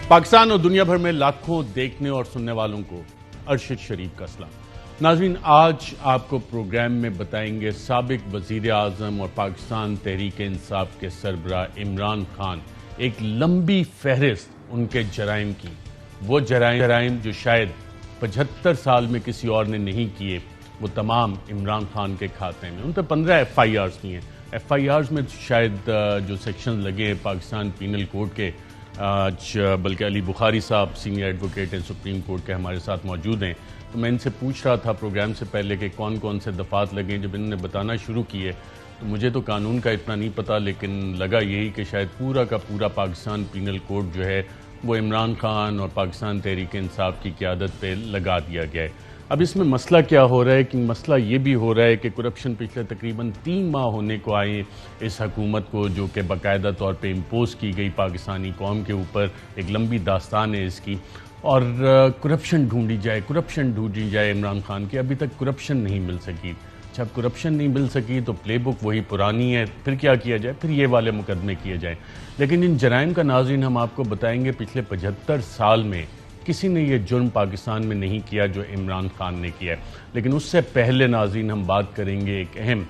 پاکستان اور دنیا بھر میں لاکھوں دیکھنے اور سننے والوں کو ارشد شریف کا سلام۔ ناظرین، آج آپ کو پروگرام میں بتائیں گے سابق وزیر اعظم اور پاکستان تحریک انصاف کے سربراہ عمران خان ایک لمبی فہرست ان کے جرائم کی، وہ جرائم جو شاید 75 سال میں کسی اور نے نہیں کیے، وہ تمام عمران خان کے کھاتے میں۔ ان پہ 15 ایف آئی آرز کی ہیں۔ ایف آئی آرز میں شاید جو سیکشن لگے ہیں پاکستان پینل کوڈ کے، آج بلکہ علی بخاری صاحب سینئر ایڈوکیٹ ہیں سپریم کورٹ کے، ہمارے ساتھ موجود ہیں، تو میں ان سے پوچھ رہا تھا پروگرام سے پہلے کہ کون کون سے دفعات لگے ہیں۔ جب انہوں نے بتانا شروع کیے تو مجھے تو قانون کا اتنا نہیں پتا، لیکن لگا یہی کہ شاید پورا کا پورا پاکستان پینل کوڈ جو ہے وہ عمران خان اور پاکستان تحریک انصاف کی قیادت پہ لگا دیا گیا ہے۔ اب اس میں مسئلہ کیا ہو رہا ہے کہ مسئلہ یہ بھی ہو رہا ہے کہ کرپشن پچھلے تقریباً 3 ماہ ہونے کو آئے اس حکومت کو، جو کہ باقاعدہ طور پہ امپوز کی گئی پاکستانی قوم کے اوپر، ایک لمبی داستان ہے اس کی، اور کرپشن ڈھونڈی جائے عمران خان کی، ابھی تک کرپشن نہیں مل سکی۔ جب کرپشن نہیں مل سکی تو پلے بک وہی پرانی ہے، پھر کیا کیا جائے؟ پھر یہ والے مقدمے کیے جائیں۔ لیکن ان جرائم کا ناظرین ہم آپ کو بتائیں گے پچھلے 75 سال میں کسی نے یہ جرم پاکستان میں نہیں کیا جو عمران خان نے کیا ہے۔ لیکن اس سے پہلے ناظرین ہم بات کریں گے ایک اہم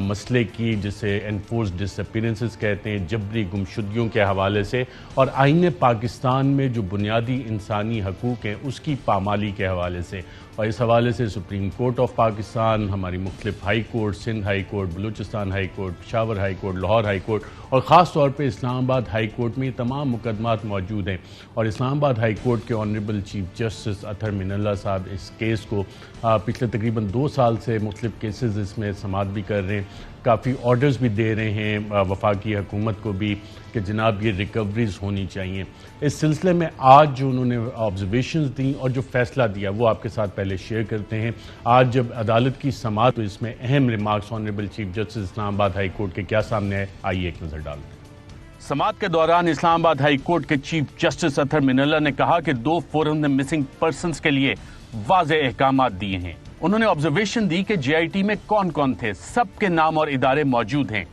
مسئلے کی، جسے انفورسڈ ڈس اپیرنسز کہتے ہیں، جبری گمشدگیوں کے حوالے سے، اور آئین پاکستان میں جو بنیادی انسانی حقوق ہیں اس کی پامالی کے حوالے سے۔ اور اس حوالے سے سپریم کورٹ آف پاکستان، ہماری مختلف high court, Sindh high court, Balochistan high court, Peshawar high court, Lahore high court, اور خاص طور پہ اسلام آباد ہائی کورٹ میں یہ تمام مقدمات موجود ہیں۔ اور اسلام آباد ہائی کورٹ کے آنریبل چیف جسٹس اطہر من اللہ صاحب اس کیس کو پچھلے تقریباً 2 سال سے مختلف کیسز اس میں سماعت بھی کر رہے ہیں، کافی آرڈرز بھی دے رہے ہیں وفاقی حکومت کو بھی کہ جناب یہ ریکوریز ہونی چاہیے۔ اس سلسلے میں آج جو انہوں نے آبزرویشنز دیں اور جو فیصلہ دیا وہ آپ کے ساتھ پہلے شیئر کرتے ہیں۔ آج جب عدالت کی سماعت تو اس میں اہم ریمارکس آنریبل چیف جسٹس اسلام آباد ہائی کورٹ کے کیا سامنے آئے، آئیے ایک نظر ڈالتے ہیں۔ سماعت کے دوران اسلام آباد ہائی کورٹ کے chief justice Athar Minallah نے کہا کہ 2 فورم نے مسنگ پرسنز کے لیے واضح احکامات دیے ہیں۔ انہوں نے آبزرویشن دی کہ جے آئی ٹی میں کون کون تھے، سب کے نام اور ادارے موجود ہیں۔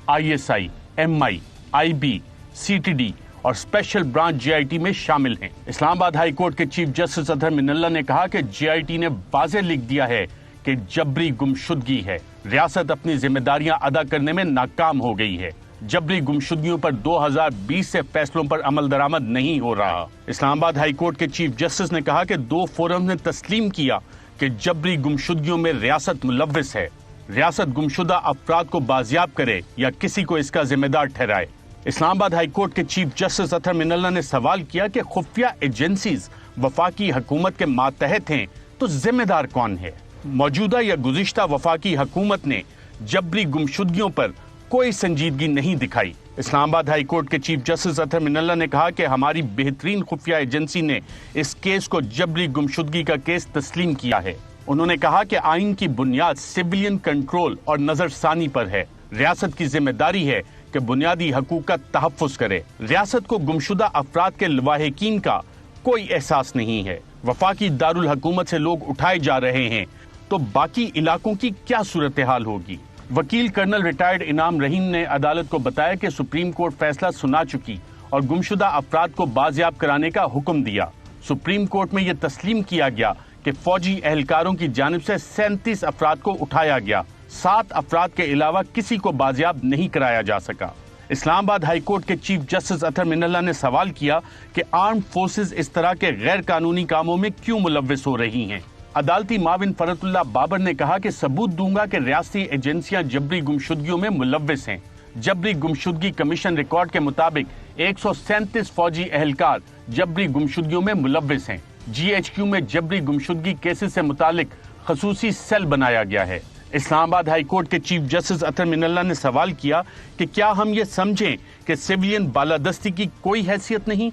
I S I, M I, I B, C T D اور special branch J I T میں شامل ہیں۔ اسلام آباد ہائی کورٹ کے chief justice Athar Minallah نے کہا کہ جے آئی ٹی نے واضح لکھ دیا ہے کہ جبری گمشدگی ہے، ریاست اپنی ذمہ داریاں ادا کرنے میں ناکام ہو گئی ہے۔ جبری گمشدگیوں پر 2020 سے فیصلوں پر عمل درآمد نہیں ہو رہا۔ اسلام آباد ہائی کورٹ کے چیف جسٹس نے کہا کہ 2 فورم نے تسلیم کیا کہ جبری گمشدگیوں میں ریاست ملوث ہے۔ ریاست گمشدہ افراد کو بازیاب کرے یا کسی کو اس کا ذمہ دار ٹھہرائے۔ اسلام آباد ہائی کورٹ کے chief justice Athar Minallah نے سوال کیا کہ خفیہ ایجنسیز وفاقی حکومت کے ماتحت ہیں تو ذمہ دار کون ہے؟ موجودہ یا گزشتہ وفاقی حکومت نے جبری گمشدگیوں پر کوئی سنجیدگی نہیں دکھائی۔ اسلام آباد ہائی کورٹ کے chief justice Athar Minallah نے کہا کہ ہماری بہترین خفیہ ایجنسی نے اس کیس کو جبری گمشدگی کا کیس تسلیم کیا ہے۔ انہوں نے کہا کہ آئین کی بنیاد سویلین کنٹرول اور نظر ثانی پر ہے۔ ریاست کی ذمہ داری ہے کہ بنیادی حقوق کا تحفظ کرے۔ ریاست کو گمشدہ افراد کے لواحقین کا کوئی احساس نہیں ہے۔ وفاقی دارالحکومت سے لوگ اٹھائے جا رہے ہیں تو باقی علاقوں کی کیا صورتحال ہوگی؟ وکیل کرنل ریٹائرڈ انعام رحیم نے عدالت کو بتایا کہ سپریم کورٹ فیصلہ سنا چکی اور گمشدہ افراد کو بازیاب کرانے کا حکم دیا۔ سپریم کورٹ میں یہ تسلیم کیا گیا کہ فوجی اہلکاروں کی جانب سے 37 افراد کو اٹھایا گیا، 7 افراد کے علاوہ کسی کو بازیاب نہیں کرایا جا سکا۔ اسلام آباد ہائی کورٹ کے chief justice Athar Minallah نے سوال کیا کہ آرمڈ فورسز اس طرح کے غیر قانونی کاموں میں کیوں ملوث ہو رہی ہیں۔ عدالتی معاون فرت اللہ بابر نے کہا کہ ثبوت دوں گا کہ ریاستی ایجنسیاں جبری گمشدگیوں میں ملوث ہیں۔ جبری گمشدگی کمیشن ریکارڈ کے مطابق 137 فوجی اہلکار جبری گمشدگیوں میں ملوث ہیں۔ جی ایچ کیو میں جبری گمشدگی کیسز سے متعلق خصوصی سیل بنایا گیا ہے۔ اسلام آباد ہائی کورٹ کے chief justice Athar Minallah نے سوال کیا کہ کیا ہم یہ سمجھیں کہ سویلین بالادستی کی کوئی حیثیت نہیں؟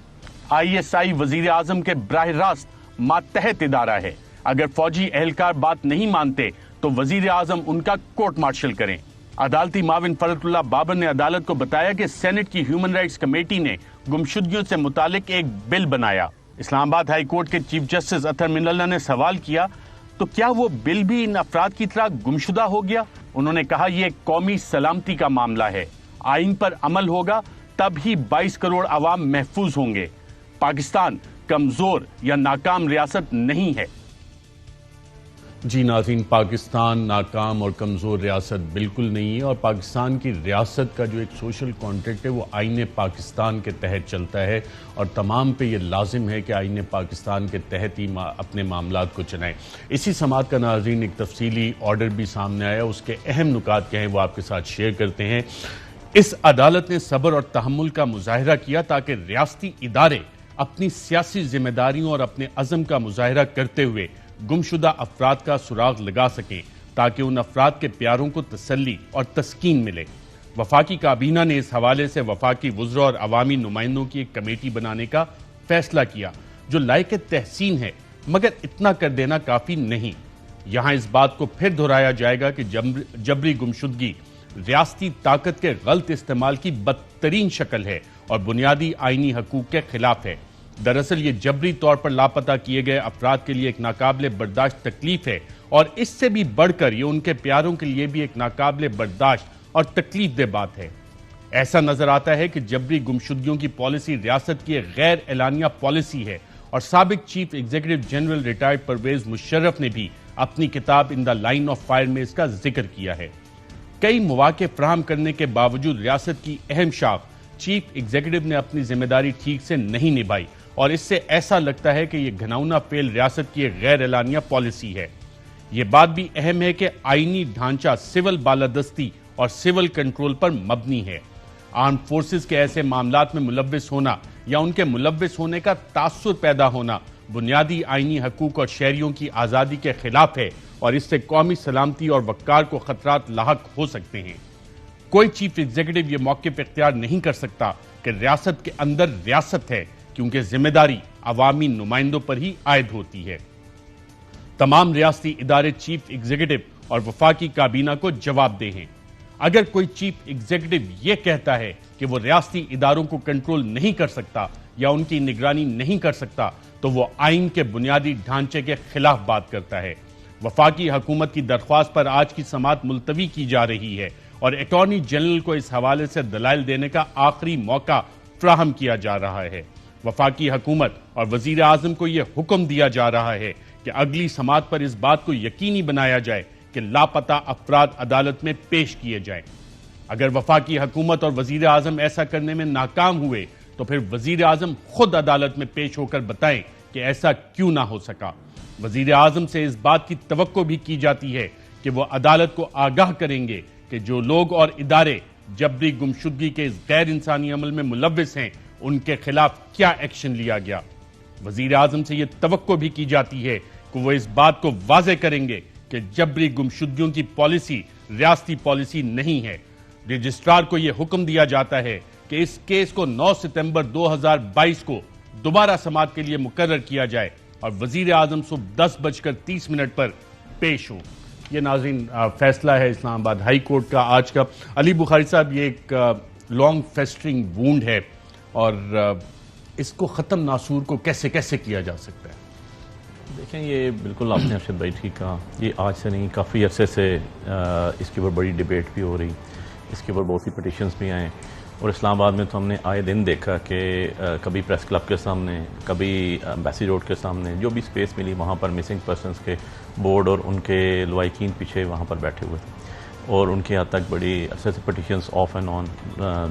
آئی ایس آئی وزیر اعظم کے براہ راست ماتحت ادارہ ہے۔ اگر فوجی اہلکار بات نہیں مانتے تو وزیر اعظم ان کا کورٹ مارشل کریں۔ عدالتی معاون فرت اللہ بابر نے عدالت کو بتایا کہ سینٹ کی ہیومن رائٹس کمیٹی نے گمشدگیوں سے متعلق ایک بل بنایا۔ اسلام آباد ہائی کورٹ کے chief justice Athar Minallah نے سوال کیا تو کیا وہ بل بھی ان افراد کی طرح گمشدہ ہو گیا؟ انہوں نے کہا یہ قومی سلامتی کا معاملہ ہے، آئین پر عمل ہوگا تب ہی 22 کروڑ عوام محفوظ ہوں گے۔ پاکستان کمزور یا ناکام ریاست نہیں ہے۔ جی ناظرین، پاکستان ناکام اور کمزور ریاست بالکل نہیں ہے، اور پاکستان کی ریاست کا جو ایک سوشل کانٹریکٹ ہے وہ آئین پاکستان کے تحت چلتا ہے، اور تمام پہ یہ لازم ہے کہ آئین پاکستان کے تحت ہی اپنے معاملات کو چلائیں۔ اسی سماعت کا ناظرین ایک تفصیلی آرڈر بھی سامنے آیا، اس کے اہم نکات کیا ہیں وہ آپ کے ساتھ شیئر کرتے ہیں۔ اس عدالت نے صبر اور تحمل کا مظاہرہ کیا تاکہ ریاستی ادارے اپنی سیاسی ذمہ داریوں اور اپنے عزم کا مظاہرہ کرتے ہوئے گمشدہ افراد کا سراغ لگا سکیں، تاکہ ان افراد کے پیاروں کو تسلی اور تسکین ملے۔ وفاقی کابینہ نے اس حوالے سے وفاقی وزراء اور عوامی نمائندوں کی ایک کمیٹی بنانے کا فیصلہ کیا، جو لائق تحسین ہے، مگر اتنا کر دینا کافی نہیں۔ یہاں اس بات کو پھر دہرایا جائے گا کہ جبری گمشدگی ریاستی طاقت کے غلط استعمال کی بدترین شکل ہے اور بنیادی آئینی حقوق کے خلاف ہے۔ دراصل یہ جبری طور پر لاپتہ کیے گئے افراد کے لیے ایک ناقابل برداشت تکلیف ہے، اور اس سے بھی بڑھ کر یہ ان کے پیاروں کے لیے بھی ایک ناقابل برداشت اور تکلیف دہ بات ہے۔ ایسا نظر آتا ہے کہ جبری گمشدگیوں کی پالیسی ریاست کی ایک غیر اعلانیہ پالیسی ہے، اور سابق chief executive general retired Pervez Musharraf نے بھی اپنی کتاب in the line of fire میں اس کا ذکر کیا ہے۔ کئی مواقع فراہم کرنے کے باوجود ریاست کی اہم شاخ چیف ایگزیکٹو نے اپنی ذمہ داری ٹھیک سے نہیں نبھائی، اور اس سے ایسا لگتا ہے کہ یہ گھناؤنا فعل ریاست کی ایک غیر اعلانیہ پالیسی ہے۔ یہ بات بھی اہم ہے کہ آئینی ڈھانچہ سول بالادستی اور سول کنٹرول پر مبنی ہے۔ آرم فورسز کے ایسے معاملات میں ملوث ہونا یا ان کے ملوث ہونے کا تاثر پیدا ہونا بنیادی آئینی حقوق اور شہریوں کی آزادی کے خلاف ہے، اور اس سے قومی سلامتی اور وقار کو خطرات لاحق ہو سکتے ہیں۔ کوئی چیف ایگزیکٹو یہ موقف اختیار نہیں کر سکتا کہ ریاست کے اندر ریاست ہے، کیونکہ ذمہ داری عوامی نمائندوں پر ہی عائد ہوتی ہے۔ تمام ریاستی ادارے چیف ایگزیکٹو اور وفاقی کابینہ کو جواب دہ ہیں۔ اگر کوئی چیف ایگزیکٹو یہ کہتا ہے کہ وہ ریاستی اداروں کو کنٹرول نہیں کر سکتا یا ان کی نگرانی نہیں کر سکتا، تو وہ آئین کے بنیادی ڈھانچے کے خلاف بات کرتا ہے۔ وفاقی حکومت کی درخواست پر آج کی سماعت ملتوی کی جا رہی ہے، اور اٹارنی جنرل کو اس حوالے سے دلائل دینے کا آخری موقع فراہم کیا جا رہا ہے۔ وفاقی حکومت اور وزیر اعظم کو یہ حکم دیا جا رہا ہے کہ اگلی سماعت پر اس بات کو یقینی بنایا جائے کہ لاپتہ افراد عدالت میں پیش کیے جائیں۔ اگر وفاقی حکومت اور وزیر اعظم ایسا کرنے میں ناکام ہوئے تو پھر وزیر اعظم خود عدالت میں پیش ہو کر بتائیں کہ ایسا کیوں نہ ہو سکا۔ وزیر اعظم سے اس بات کی توقع بھی کی جاتی ہے کہ وہ عدالت کو آگاہ کریں گے کہ جو لوگ اور ادارے جبری گمشدگی کے اس غیر انسانی عمل میں ملوث ہیں، ان کے خلاف کیا ایکشن لیا گیا۔ وزیر اعظم سے یہ توقع بھی کی جاتی ہے کہ وہ اس بات کو واضح کریں گے کہ جبری گمشدگیوں کی پالیسی ریاستی پالیسی نہیں ہے۔ رجسٹرار کو یہ حکم دیا جاتا ہے کہ اس کیس کو 9 ستمبر 2022 کو دوبارہ سماعت کے لیے مقرر کیا جائے، اور وزیر اعظم صبح 10:30 پر پیش ہوں۔ یہ ناظرین فیصلہ ہے اسلام آباد ہائی کورٹ کا آج کا۔ علی بخاری صاحب، یہ ایک لانگ فیسٹرنگ وونڈ ہے، اور اس کو ختم ناسور کو کیسے کیا جا سکتا ہے؟ دیکھیں، یہ بالکل آپ نے ارشد بھائی ٹھیک کہا، یہ آج سے نہیں، کافی عرصے سے اس کے اوپر بڑی ڈیبیٹ بھی ہو رہی، اس کے اوپر بہت سی پٹیشنز بھی آئیں، اور اسلام آباد میں تو ہم نے آئے دن دیکھا کہ کبھی پریس کلب کے سامنے، کبھی ایمبیسی روڈ کے سامنے جو بھی سپیس ملی وہاں پر مسنگ پرسنز کے بورڈ اور ان کے لوائقین پیچھے وہاں پر بیٹھے ہوئے تھے، اور ان کے حد تک بڑی عرصے سے پٹیشنز آف اینڈ آن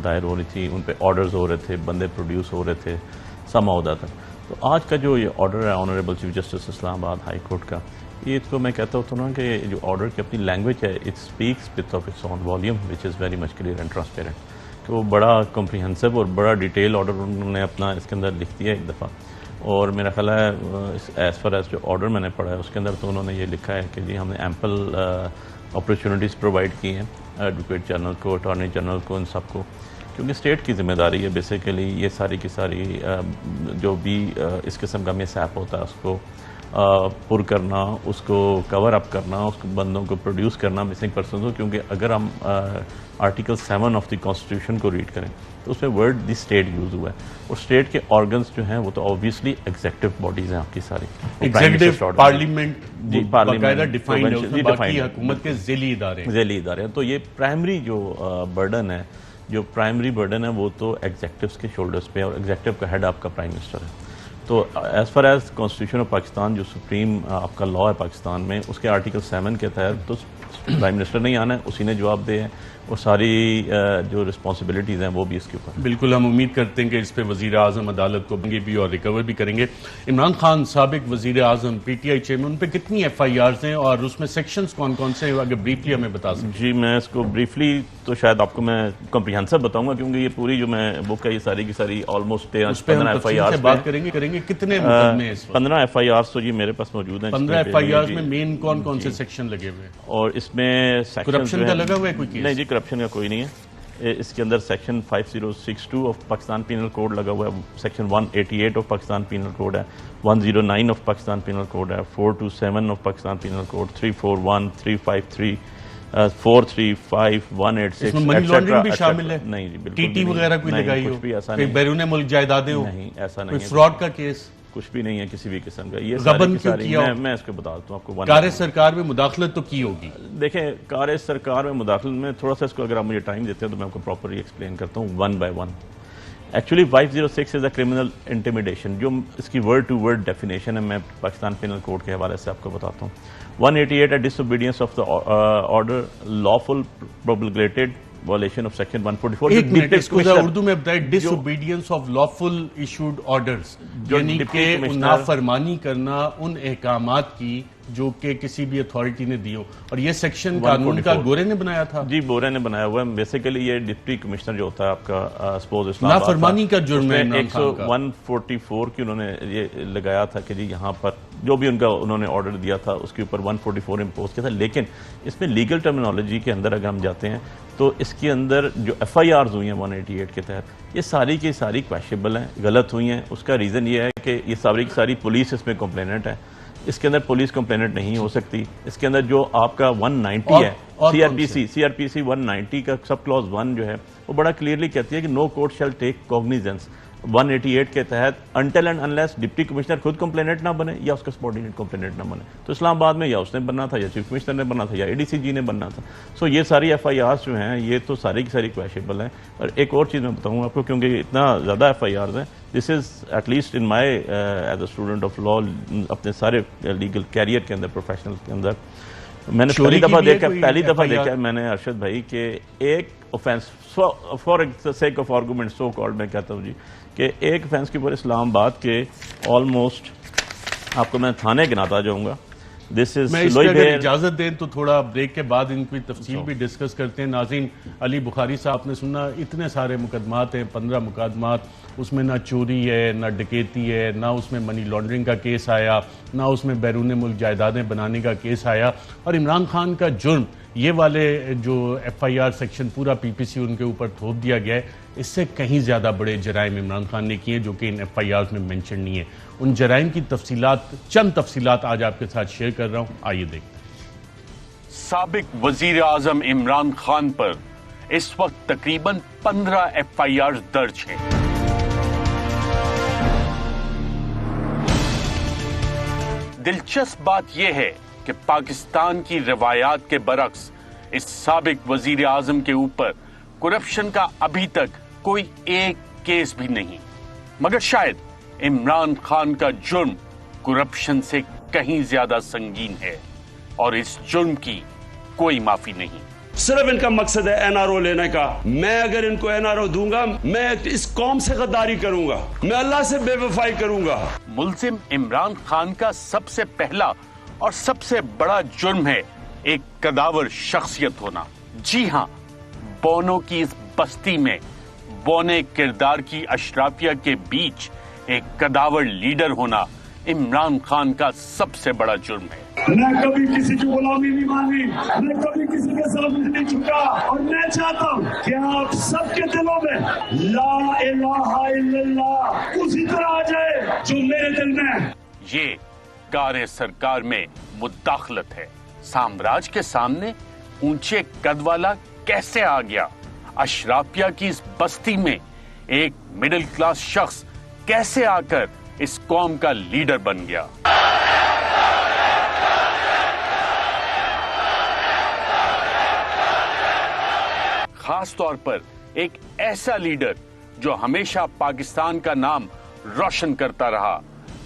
دائر ہو رہی تھی، ان پہ آرڈرز ہو رہے تھے، بندے پروڈیوس ہو رہے تھے، سم عہدہ تک۔ تو آج کا جو یہ آرڈر ہے آنریبل چیف جسٹس اسلام آباد ہائی کورٹ کا، یہ تو میں کہتا ہوتا ہوں کہ جو آرڈر کی اپنی لینگویج ہے، it speaks with of its own volume which is very much clear and transparent, کہ وہ بڑا کمپریہنسو اور بڑا ڈیٹیل آرڈر انہوں نے اپنا اس کے اندر لکھ دیا ایک دفعہ، اور میرا خیال ہے ایز فار ایز جو آرڈر میں نے پڑھا ہے اس کے اندر تو انہوں نے یہ لکھا ہے کہ جی ہم نے ایمپل اپرچونٹیز پرووائڈ کی ہیں ایڈوکیٹ جنرل کو، اٹارنی جنرل کو، ان سب کو، کیونکہ اسٹیٹ کی ذمہ داری ہے بیسیکلی یہ ساری کی ساری جو بھی اس قسم کا مس ایپ ہوتا ہے اس کو پر کرنا، اس کو کور اپ کرنا، اس کو بندوں کو پروڈیوس کرنا مسنگ پرسنز کو، کیونکہ اگر ہم آرٹیکل 7 آف دی کانسٹیٹیوشن کو ریڈ کریں تو اس میں ورڈ دی اسٹیٹ یوز ہوا ہے، اور اسٹیٹ کے آرگنز جو ہیں وہ تو آبویسلی ایگزیکٹو باڈیز ہیں آپ کی ساری، ایگزیکٹو پارلیمنٹ باقاعدہ ڈیفائنڈ ہے، اس میں باقی حکومت کے ذیلی ادارے ہیں، تو یہ پرائمری جو برڈن ہے، جو پرائمری برڈن ہے وہ تو ایگزیکٹوز کے شولڈرز پہ، اور ایگزیکٹو کا ہیڈ آپ کا پرائم منسٹر ہے۔ تو as far as constitution of Pakistan جو سپریم آپ کا لا ہے پاکستان میں، اس کے آرٹیکل 7 کے تحت تو پرائم منسٹر نہیں آنا ہے، اسی نے جواب دے ہے، اور ساری جو رسپانسبلٹیز ہیں وہ بھی اس کے اوپر۔ بالکل، ہم امید کرتے ہیں کہ اس پہ وزیر اعظم عدالت کو بنگے بھی اور ریکور بھی کریں گے۔ عمران خان سابق وزیر اعظم پی ٹی آئی چیئرمین، ان پہ کتنی ایف آئی آرز ہیں اور اس میں سیکشنز کون کون سے ہیں، اگر بریفلی ہمیں بتا سکیں؟ جی میں اس کو بریفلی تو شاید آپ کو میں کمپریہنسو بتاؤں گا، کیونکہ یہ پوری جو میں بک ہے یہ ساری کی ساری آلموسٹ 15 ایف آئی آرز بات کریں گے کتنے مقدمے ہیں اس وقت؟ 15 ایف آئی آرز تو جی میرے پاس موجود ہیں۔ 15 ایف آئی آرز میں مین کون کون سے سیکشن لگے ہوئے ہیں؟ اور اس میں کرپشن کا لگا ہوا ہے کوئی کیس؟ نہیں جی، کرپشن کا کوئی نہیں ہے۔ اس کے اندر section 5062 of Pakistan penal code لگا ہوا ہے، section 188 of Pakistan penal code ہے، 109 آف پاکستان پینل کوڈ ہے، 427 آف پاکستان پینل کوڈ، 341 353 435 186۔ اس میں منی لانڈرنگ بھی شامل ہے؟ نہیں جی بالکل، ٹی ٹی وغیرہ کوئی لگائی ہو؟ کچھ بھی ایسا کوئی نہیں، بیرون ملک جائیدادیں ہو؟ نہیں ایسا نہیں کوئی ہے، فراڈ کا کیس؟ کچھ بھی نہیں ہے کسی بھی قسم کا۔ یہ غبن کیوں کیا ہو؟ میں اس کو بتا دیتا ہوں آپ کو۔ کار سرکار میں مداخلت تو کی ہوگی؟ دیکھیں کار سرکار میں مداخلت میں تھوڑا سا اس کو اگر آپ مجھے ٹائم دیتے ہیں تو میں آپ کو پراپرلی ایکسپلین کرتا ہوں one by one. Actually 506 is a criminal intimidation, جو اس کی ورڈ ٹو ورڈ ڈیفینیشن ہے میں پاکستان پینل کوڈ کے حوالے سے آپ کو بتاتا ہوں۔ 188 ہے disobedience of the order, lawful promulgated violation of section 144۔ ایک منٹ اس کو اردو میں بتائیں، disobedience of lawful issued orders, یعنی کہ نافرمانی کرنا ان احکامات کی جو کہ کسی بھی اتھارٹی نے دی ہو، اور یہ سیکشن قانون کا گورے نے بنایا تھا؟ جی گورے نے بنایا ہوا ہے، بیسیکلی یہ ڈپٹی کمشنر جو ہوتا ہے آپ کا سپوز اسلام آباد، نافرمانی کا جرم ہے۔ 144 کی انہوں نے یہ لگایا تھا کہ جی یہاں پر جو بھی انہوں نے آرڈر دیا تھا اس کے اوپر 144 امپوز کیا تھا، لیکن اس میں لیگل ٹرمینالوجی کے اندر اگر ہم جاتے ہیں تو اس کے اندر جو ایف آئی آرز ہوئی ہیں 188 کے تحت، یہ ساری کی ساری کویشنبل ہیں، غلط ہوئی ہیں۔ اس کا ریزن یہ ہے کہ یہ ساری کی ساری پولیس اس میں کمپلیننٹ ہے، اس کے اندر پولیس کمپلیننٹ نہیں ہو سکتی۔ اس کے اندر جو آپ کا 190 ہے سی آر پی سی 190 کا سب کلوز 1 جو ہے وہ بڑا کلیئرلی کہتی ہے کہ نو کورٹ شیل ٹیک کوگنیزنس 188 کے تحت until and unless deputy commissioner خود کمپلیننٹ نہ بنے یا اس کا سبارڈینیٹ کمپلیننٹ نہ بنے۔ تو اسلام آباد میں یا اس نے بننا تھا یا چیف کمشنر نے بننا تھا یا اے ڈی سی جی نے بننا تھا۔ سو یہ ساری ایف آئی آرز جو ہیں یہ تو ساری کی ساری کویشنبل ہیں۔ اور ایک اور چیز میں بتاؤں آپ کو، کیونکہ اتنا زیادہ ایف آئی آرز ہیں، this is at least in my as a student of law, اپنے سارے لیگل کیریئر کے اندر، پروفیشنل کے اندر میں نے پہلی دفعہ دیکھا میں نے ارشد بھائی کہ ایک offence for sake of argument so called میں کہتا ہوں جی کہ ایک اوفینس کے اوپر اسلام آباد کے آلموسٹ آپ کو میں تھانے گناتا جاؤں گا۔ میں اس پہ اگر اجازت دیں تو تھوڑا بریک کے بعد ان کی تفصیل بھی ڈسکس کرتے ہیں۔ ناظرین، علی بخاری صاحب نے سنا اتنے سارے مقدمات ہیں، 15 مقدمات، اس میں نہ چوری ہے نہ ڈکیتی ہے، نہ اس میں منی لانڈرنگ کا کیس آیا، نہ اس میں بیرون ملک جائیدادیں بنانے کا کیس آیا، اور عمران خان کا جرم یہ والے جو ایف آئی آر سیکشن پورا پی پی سی ان کے اوپر تھوپ دیا گیا ہے، اس سے کہیں زیادہ بڑے جرائم عمران خان نے کیے جو کہ ان ایف آئی آرز میں مینشن نہیں ہے۔ ان جرائم کی تفصیلات، چند تفصیلات آج آپ کے ساتھ شیئر کر رہا ہوں، آئیے دیکھتے ہیں۔ سابق وزیر اعظم عمران خان پر اس وقت تقریباً 15 ایف آئی آر درج ہیں۔ دلچسپ بات یہ ہے کہ پاکستان کی روایات کے برعکس اس سابق وزیر اعظم کے اوپر کرپشن کا ابھی تک کوئی ایک کیس بھی نہیں، مگر شاید عمران خان کا جرم کرپشن سے کہیں زیادہ سنگین ہے، اور اس جرم کی کوئی معافی نہیں۔ صرف ان کا مقصد ہے این آر او لینے کا۔ میں اگر ان کو این آر او دوں گا، میں اس قوم سے غداری کروں گا، میں اللہ سے بے وفائی کروں گا۔ ملزم عمران خان کا سب سے پہلا اور سب سے بڑا جرم ہے ایک قداور شخصیت ہونا۔ جی ہاں، بونوں کی اس بستی میں بونے کردار کی اشرافیہ کے بیچ ایک قداور لیڈر ہونا عمران خان کا سب سے بڑا جرم ہے۔ میں کبھی کسی کی غلامی نہیں مانی، میں کبھی کسی کے سامنے نہیں جھکا، اور میں چاہتا ہوں کہ آپ سب کے دلوں میں لا الہ الا اللہ اسی طرح آ جائے جو میرے دل میں۔ یہ کار سرکار میں مداخلت ہے۔ سامراج کے سامنے اونچے قد والا کیسے آ گیا؟ اشرافیہ کی اس بستی میں ایک مڈل کلاس شخص کیسے آ کر اس قوم کا لیڈر بن گیا؟ خاص طور پر ایک ایسا لیڈر جو ہمیشہ پاکستان کا نام روشن کرتا رہا،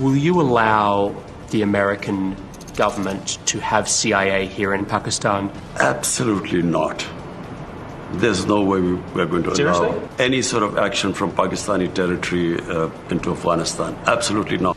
Will you allow the American government to have CIA here in Pakistan? Absolutely not. There's no way we're going to allow any sort of action from Pakistani territory into Afghanistan. Absolutely not.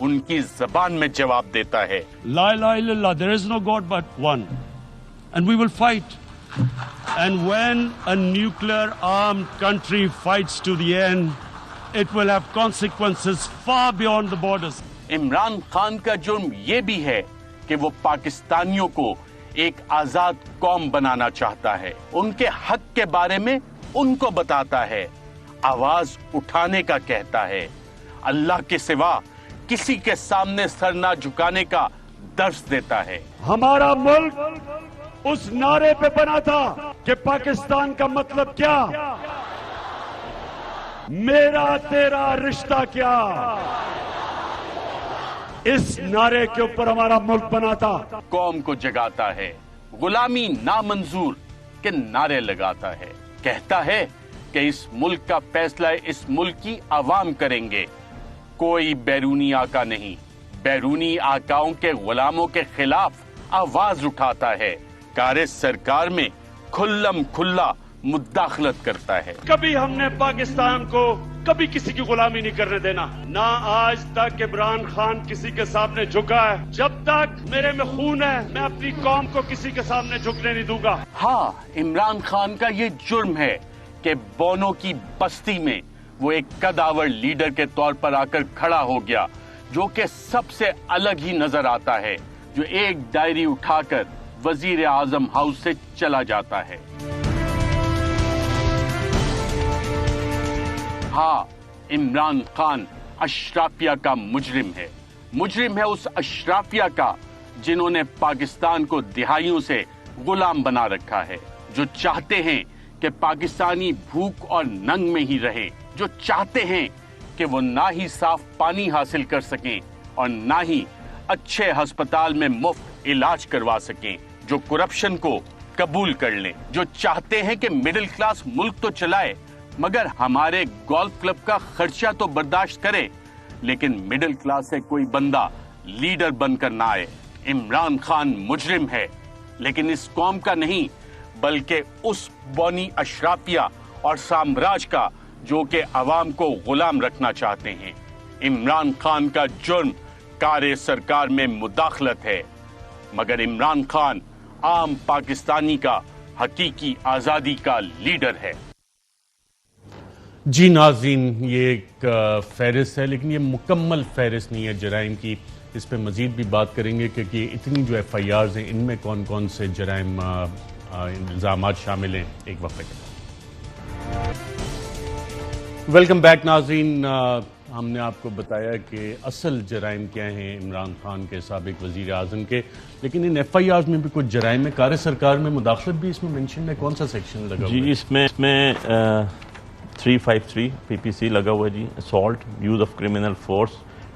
ان کی زبان میں جواب دیتا ہے. La ilaha illallah, there is no God but one. And we will fight. And when a nuclear armed country fights to the end, it will have consequences far beyond the borders. Imran Khan کا جرم یہ بھی ہے کہ وہ پاکستانیوں کو ایک آزاد قوم بنانا چاہتا ہے. ان کے حق کے بارے میں ان کو بتاتا ہے, آواز اٹھانے کا کہتا ہے, اللہ کے سوا کسی کے سامنے سر نہ جھکانے کا درس دیتا ہے. ہمارا ملک اس نعرے پہ بنا تھا کہ پاکستان کا مطلب کیا, میرا تیرا رشتہ کیا. اس نعرے کے اوپر ہمارا ملک بنا تھا. قوم کو جگاتا ہے, غلامی نامنظور کے نعرے لگاتا ہے, کہتا ہے کہ اس ملک کا فیصلہ اس ملک کی عوام کریں گے, کوئی بیرونی آقا نہیں. بیرونی آقاؤں کے غلاموں کے خلاف آواز اٹھاتا ہے, کار سرکار میں کھلم کھلا مداخلت کرتا ہے. کبھی ہم نے پاکستان کو کبھی کسی کی غلامی نہیں کرنے دینا. نہ آج تک عمران خان کسی کے سامنے جھکا ہے. جب تک میرے میں خون ہے میں اپنی قوم کو کسی کے سامنے جھکنے نہیں دوں گا. ہاں, عمران خان کا یہ جرم ہے کہ بونو کی بستی میں وہ ایک قداور لیڈر کے طور پر آ کر کھڑا ہو گیا, جو کہ سب سے الگ ہی نظر آتا ہے, جو ایک ڈائری اٹھا کر وزیر اعظم ہاؤس سے چلا جاتا ہے. ہاں, عمران خان اشرافیہ کا مجرم ہے. مجرم ہے اس اشرافیہ کا جنہوں نے پاکستان کو دہائیوں سے غلام بنا رکھا ہے, جو چاہتے ہیں کہ پاکستانی بھوک اور ننگ میں ہی رہے, جو چاہتے ہیں کہ وہ نہ ہی صاف پانی حاصل کر سکیں اور نہ ہی اچھے ہسپتال میں مفت علاج کروا سکیں, جو کرپشن کو قبول کر لیں, جو چاہتے ہیں کہ مڈل کلاس ملک تو چلائے مگر ہمارے گولف کلب کا خرچہ تو برداشت کرے, لیکن مڈل کلاس سے کوئی بندہ لیڈر بن کر نہ آئے. عمران خان مجرم ہے, لیکن اس قوم کا نہیں بلکہ اس بونی اشرافیہ اور سامراج کا جو کہ عوام کو غلام رکھنا چاہتے ہیں. عمران خان کا جرم کار سرکار میں مداخلت ہے, مگر عمران خان عام پاکستانی کا حقیقی آزادی کا لیڈر ہے. جی ناظرین, یہ ایک فہرست ہے لیکن یہ مکمل فہرست نہیں ہے جرائم کی. اس پہ مزید بھی بات کریں گے کہ اتنی جو ایف آئی آرز ہیں ان میں کون کون سے جرائم الزامات شامل ہیں. ایک وقفے کے بعد ویلکم بیک ناظرین. ہم نے آپ کو بتایا کہ اصل جرائم کیا ہیں عمران خان کے سابق وزیر اعظم کے, لیکن ان ایف آئی آرز میں بھی کچھ جرائم ہے. کار سرکار میں مداخلت بھی اس میں مینشن ہے. کون سا سیکشن لگا ہوا ہے؟ جی اس میں 353 پی پی سی لگا ہوا ہے جی, assault, use of criminal force,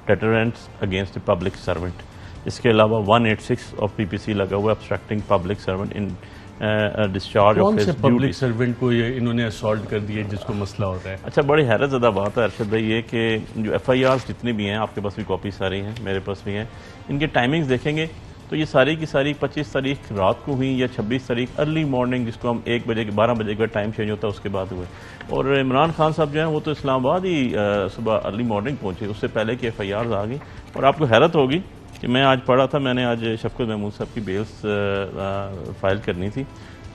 deterrents against a public servant. اس کے علاوہ 186 آف پی پی سی لگا ہوا ہے, obstructing public servant in discharge of his duty. Public servant کو انہوں نے اسالٹ کر دیا جس کو مسئلہ ہو رہا ہے. اچھا, بڑی حیرت زدہ بات ہے ارشد بھائی یہ کہ جو ایف آئی آرز جتنی بھی ہیں, آپ کے پاس بھی کاپی ساری ہیں, میرے پاس بھی ہیں, ان کے ٹائمنگز دیکھیں گے تو یہ ساری کی ساری 25 تاریخ رات کو ہوئی یا 26 تاریخ ارلی مارننگ, جس کو ہم 1 بجے 12 بجے کا ٹائم چینج ہوتا ہے اس کے بعد ہوئے. اور عمران خان صاحب جو ہیں وہ تو اسلام آباد ہی صبح ارلی مارننگ پہنچے, اس سے پہلے کی ایف آئی آرز آ گئی. اور آپ کو حیرت ہوگی کہ میں آج پڑھا تھا, میں نے آج شفقت محمود صاحب کی بیلز فائل کرنی تھی,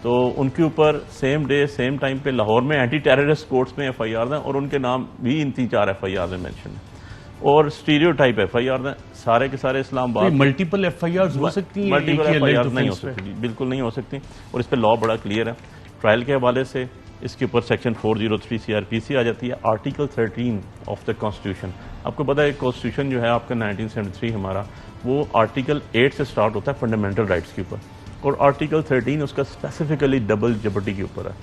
تو ان کے اوپر سیم ڈے سیم ٹائم پہ لاہور میں اینٹی ٹیررسٹ کورٹس میں ایف آئی آرز ہیں, اور ان کے نام بھی ان 3-4 ایف آئی آرز میں مینشن ہیں, اور stereo type F I Rs ہیں, سارے کے سارے اسلام آباد. ملٹیپل ایف آئی آرز ہو سکتی ہیں؟ ملٹیپل ایف آئی آرز نہیں ہو سکتی, بالکل نہیں ہو سکتی, اور اس پہ لا بڑا کلیئر ہے. ٹرائل کے حوالے سے اس کے اوپر سیکشن 403 سی آر پی سی آ جاتی ہے, آرٹیکل 13 آف دا کانسٹیٹیوشن. آپ کو پتا ہے کانسٹیٹیوشن جو ہے آپ کا 1973 ہمارا, وہ آرٹیکل 8 سے سٹارٹ ہوتا ہے فنڈامنٹل رائٹس کے اوپر, اور آرٹیکل 13 اس کا اسپیسیفکلی ڈبل جبرٹی کے اوپر ہے.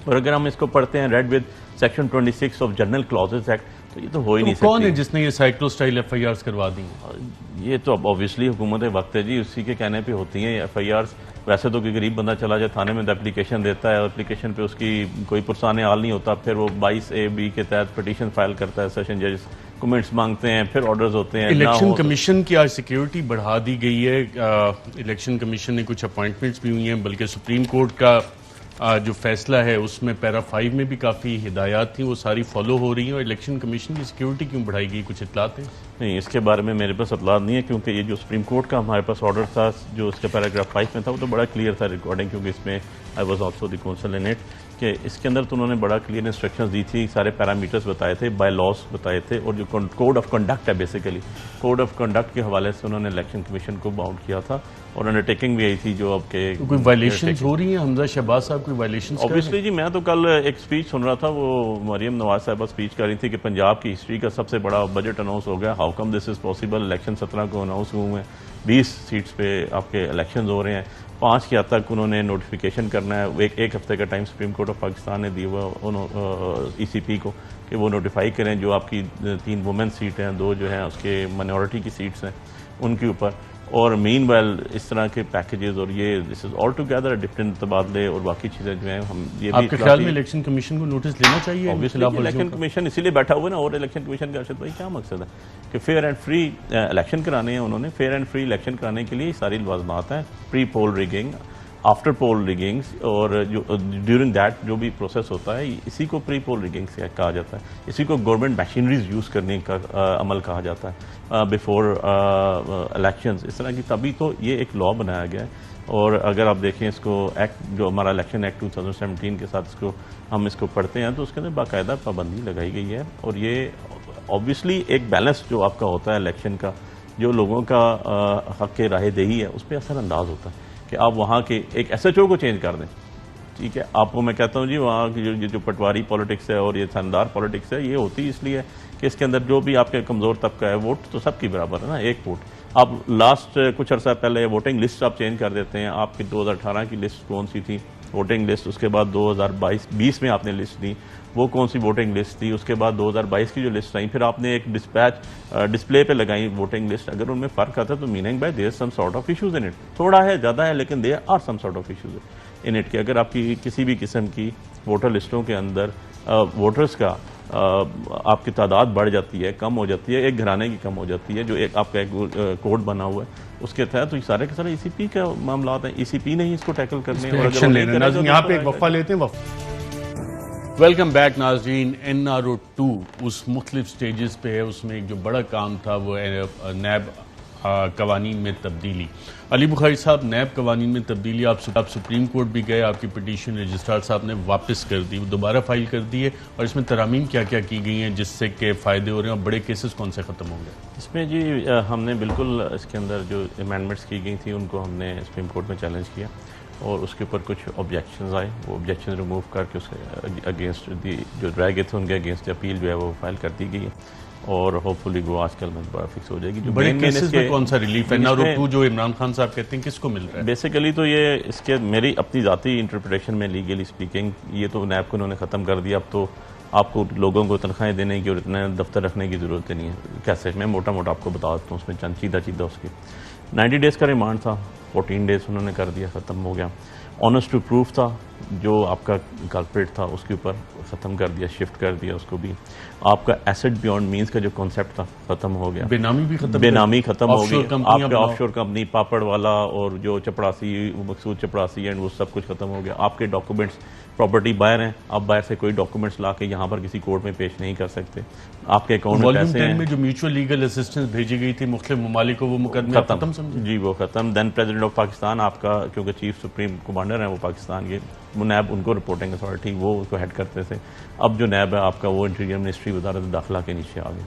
اور اگر ہم اس کو پڑھتے ہیں read with section 26 of general clauses act, تو یہ تو ہو ہی نہیں سکتی. کون ہے جس نے یہ سائیکلو سٹائل ایف آئی آرز کروا دی ہیں؟ یہ تو اب اوبیسلی حکومت وقت ہے جی, اسی کے کہنے پہ ہوتی ہیں ایف آئی آرز. ویسے تو کوئی غریب بندہ چلا جائے تھانے میں اپلیکیشن دیتا ہے, اور اپلیکیشن پہ اس کی کوئی پرسان حال نہیں ہوتا, پھر وہ 22A B کے تحت پٹیشن فائل کرتا ہے, سیشن ججز کمنٹس مانگتے ہیں, پھر آرڈرز ہوتے ہیں. الیکشن کمیشن کی آج سیکیورٹی بڑھا دی گئی ہے. الیکشن کمیشن نے کچھ اپوائنٹمنٹس بھی ہوئی ہیں, بلکہ سپریم کورٹ کا جو فیصلہ ہے اس میں پیرا 5 میں بھی کافی ہدایات تھیں، وہ ساری فالو ہو رہی ہیں، اور الیکشن کمیشن کی سیکیورٹی کیوں بڑھائی گئی، کچھ اطلاعات ہیں؟ نہیں، اس کے بارے میں میرے پاس اطلاعات نہیں ہے، کیونکہ یہ جو سپریم کورٹ کا ہمارے پاس آرڈر تھا جو اس کے پیراگراف 5 میں تھا، وہ تو بڑا کلیئر تھا ریکارڈنگ، کیونکہ اس میں I was also the council in it, کہ اس کے اندر تو انہوں نے بڑا کلیئر انسٹرکشنز دی تھی، سارے پیرامیٹرز بتائے تھے، بائی لاس بتائے تھے، اور جو کوڈ آف کنڈکٹ ہے بیسیکلی کوڈ آف کنڈکٹ کے حوالے سے انہوں نے الیکشن کمیشن کو باؤنڈ کیا تھا، اور انڈرٹیکنگ بھی آئی تھی جو اب کے کوئی وائلیشنز ہو رہی ہیں؟ حمزہ شہباز صاحب کوئی وائلیشنز کر رہے ہیں؟ اوبیسلی جی، میں تو کل ایک سپیچ سن رہا تھا، وہ مریم نواز صاحبہ سپیچ کر رہی تھی کہ پنجاب کی ہسٹری کا سب سے بڑا بجٹ اناؤنس ہو گیا، how come this is possible, election 17 کو اناؤنس ہوئے ہیں، 20 سیٹس پہ آپ کے الیکشنز ہو رہے ہیں، 5 کی حد تک انہوں نے نوٹیفیکیشن کرنا ہے، ایک ہفتے کا time supreme court of Pakistan نے دیا ہوا ای سی پی کو کہ وہ نوٹیفائی کریں جو آپ کی 3 وومن سیٹ ہیں، 2 جو ہیں اس کے مائنورٹی کی سیٹس ہیں ان کے اوپر، اور مین ویل اس طرح کے پیکیجز، اور یہ دس از آل ٹوگیدر ڈفرینٹ تبادلے اور باقی چیزیں جو ہیں، ہم یہ بھی آپ کے خیال میں الیکشن کمیشن کو نوٹس لینا چاہیے؟ الیکشن کمیشن اسی لیے بیٹھا ہوا ہے نا، اور الیکشن کمیشن کا ارشد بھائی کیا مقصد ہے کہ فیئر اینڈ فری الیکشن کرانے ہیں، انہوں نے فیئر اینڈ فری الیکشن کرانے کے لیے ساری لوازمات ہیں، پری پول ریگنگ، آفٹر پول ریگنگس، اور جو ڈیورنگ دیٹ جو بھی پروسیس ہوتا ہے اسی کو پری پول ریگنگ سے کہا جاتا ہے، اسی کو گورنمنٹ میشینریز یوز کرنے کا عمل کہا جاتا ہے بیفور الیکشنز، اس طرح کی، تبھی تو یہ ایک لا بنایا گیا ہے، اور اگر آپ دیکھیں اس کو ایکٹ جو ہمارا الیکشن ایکٹ 2017 کے ساتھ ہم اس کو پڑھتے ہیں تو اس کے اندر باقاعدہ پابندی لگائی گئی ہے، اور یہ اوبیسلی ایک بیلنس جو آپ کا ہوتا ہے الیکشن کا، جو لوگوں کا حق رائے دہی ہے اس پہ اثر انداز ہوتا ہے کہ آپ وہاں کے ایک ایس ایچ او کو چینج کر دیں، ٹھیک ہے، آپ کو میں کہتا ہوں جی وہاں کی جو پٹواری پالیٹکس ہے اور یہ تھندار پالیٹکس ہے، یہ ہوتی اس لیے کہ اس کے اندر جو بھی آپ کے کمزور طبقہ ہے، ووٹ تو سب کی برابر ہے نا، ایک ووٹ، آپ لاسٹ کچھ عرصہ پہلے ووٹنگ لسٹ آپ چینج کر دیتے ہیں، آپ کی 2018 کی لسٹ کون سی تھی ووٹنگ لسٹ، اس کے بعد 2020 میں آپ نے لسٹ دی، وہ کون سی ووٹنگ لسٹ تھی، اس کے بعد 2022 کی جو لسٹ آئی، پھر آپ نے ایک ڈسپلے پہ لگائی ووٹنگ لسٹ، اگر ان میں فرق آتا ہے تو meaning by there some sort of issues in it, تھوڑا ہے زیادہ ہے لیکن there are some sort of issues in it, کہ اگر آپ کی کسی بھی قسم کی ووٹر لسٹوں کے اندر ووٹرز کا آپ کی تعداد بڑھ جاتی ہے، کم ہو جاتی ہے، ایک گھرانے کی کم ہو جاتی ہے، جو ایک آپ کا ایک کوڈ بنا ہوا ہے اس کے تحت، تو یہ سارے کے سارے ای سی پی کا معاملات ہیں، ای سی پی نے ہی اس کو ٹیکل کرنے ہیں، اور اگر ناظرین یہاں پہ ایک وقفہ لیتے ہیں، ویلکم بیک ناظرین۔ NRO2 اس مختلف سٹیجز پہ ہے، اس میں ایک جو بڑا کام تھا وہ نیب قوانین میں تبدیلی۔ علی بخاری صاحب، نیب قوانین میں تبدیلی، آپ سپریم کورٹ بھی گئے، آپ کی پٹیشن رجسٹرار صاحب نے واپس کر دی، وہ دوبارہ فائل کر دی ہے، اور اس میں ترامیم کیا کیا کی گئی ہیں جس سے کہ فائدے ہو رہے ہیں، اور بڑے کیسز کون سے ختم ہوں گے؟ اس میں جی ہم نے بالکل اس کے اندر جو امینڈمنٹس کی گئی تھیں ان کو ہم نے سپریم کورٹ میں چیلنج کیا، اور اس کے اوپر کچھ آبجیکشنز آئے، وہ آبجیکشن ریموو کر کے اس کے اگینسٹ جو رہ گئے تھے ان کے اگینسٹ اپیل جو ہے وہ فائل کر دی گئی ہے، اور ہوپ فلی وہ آج کل میں دوبارہ فکس ہو جائے گی۔ جو بڑے کیسز میں کون سا ریلیف ہے NRO2 جو عمران خان صاحب کہتے ہیں کس کو مل رہا ہے؟ بیسیکلی تو یہ اس کے میری اپنی ذاتی انٹرپریٹیشن میں لیگلی اسپیکنگ، یہ تو نیب کو انہوں نے ختم کر دیا، اب تو آپ کو لوگوں کو تنخواہیں دینے کی اور اتنے دفتر رکھنے کی ضرورت نہیں ہے۔ کیسے میں موٹا موٹا آپ کو بتا دیتا ہوں، اس میں چند چیدہ اس کی 90 ڈیز کا ریمانڈ تھا، 14 ڈیز انہوں نے کر دیا، ختم ہو گیا۔ آنسٹ ٹو پروف تھا، جو آپ کا کلپریٹ تھا اس کے اوپر ختم کر دیا، شفٹ کر دیا اس کو بھی۔ آپ کا ایسٹ بیونڈ مینز کا جو کانسیپٹ تھا ختم ہو گیا، بے نامی بھی ختم، بے نامی ختم ہو گئی، آپ کا آف شور کمپنی پاپڑ والا اور جو چپڑاسی مقصود چپڑاسی اینڈ وہ سب کچھ ختم ہو گیا۔ آپ کے ڈاکومنٹس پراپرٹی باہر ہیں، آپ باہر سے کوئی ڈاکومنٹس لا کے یہاں پر کسی کورٹ میں پیش نہیں کر سکتے۔ آپ کے اکاؤنٹ میں پیسے ہیں، میں جو میوچل لیگل اسسٹنس بھیجی گئی تھی مختلف ممالک کو، وہ مقدمے ختم سمجھے؟ جی وہ ختم۔ دین پریزیڈنٹ آف پاکستان آپ کا، کیونکہ چیف سپریم کمانڈر ہیں وہ پاکستان کے، وہ نیب ان کو رپورٹنگ اتھارٹی وہ اس کو ہیڈ کرتے تھے، اب جو نیب ہے آپ کا وہ انٹیریئر منسٹری وزارت داخلہ کے نیچے آ گئی۔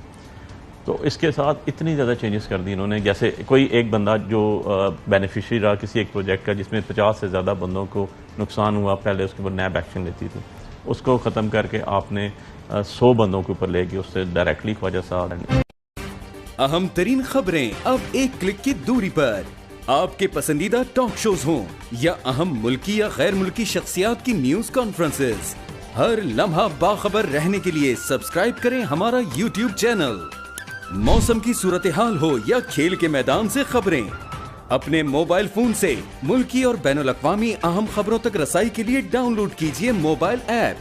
تو اس کے ساتھ اتنی زیادہ چینجز کر دی انہوں نے، جیسے کوئی ایک بندہ جو بینیفیشری رہا کسی ایک پروجیکٹ کا جس میں 50 سے زیادہ بندوں کو نقصان ہوا، پہلے اس کے اوپر نیب ایکشن لیتی تھی، اس کو ختم کر کے آپ نے 100 بندوں کے اوپر لے کے اس سے ڈائریکٹلی خواجہ صاحب۔ اہم ترین خبریں اب ایک کلک کی دوری پر، آپ کے پسندیدہ ٹاک شوز ہوں یا اہم ملکی یا غیر ملکی شخصیات کی نیوز کانفرنسز، ہر لمحہ باخبر رہنے کے لیے سبسکرائب کریں ہمارا YouTube چینل۔ موسم کی صورتحال ہو یا کھیل کے میدان سے خبریں، اپنے موبائل فون سے ملکی اور بین الاقوامی اہم خبروں تک رسائی کے لیے ڈاؤن لوڈ کیجیے موبائل ایپ۔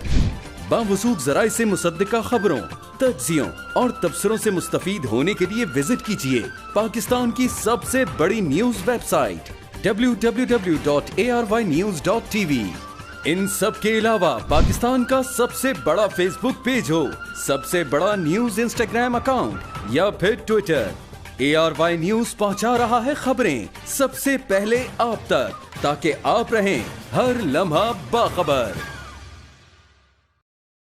باوثوق ذرائع سے مصدقہ خبروں، تجزیوں اور تبصروں سے مستفید ہونے کے لیے وزٹ کیجیے پاکستان کی سب سے بڑی نیوز ویب سائٹ www.arYnews.tv۔ ان سب کے علاوہ پاکستان کا سب سے بڑا فیس بک پیج ہو, سب سے بڑا نیوز انسٹاگرام اکاؤنٹ یا پھر ٹویٹر, ARY نیوز پہنچا رہا ہے خبریں سب سے پہلے آپ تک, تاکہ آپ رہیں ہر لمحہ باخبر.